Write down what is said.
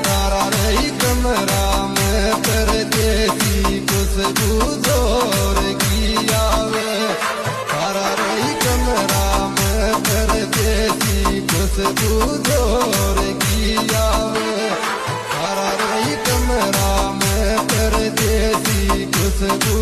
तारा रही कमरा में परदेसी खुशबू जोर की आवे। तारा रही कमरा में परदेसी खुशबू जोर की आवे। तारा रही कमरा में परदेसी खुशबू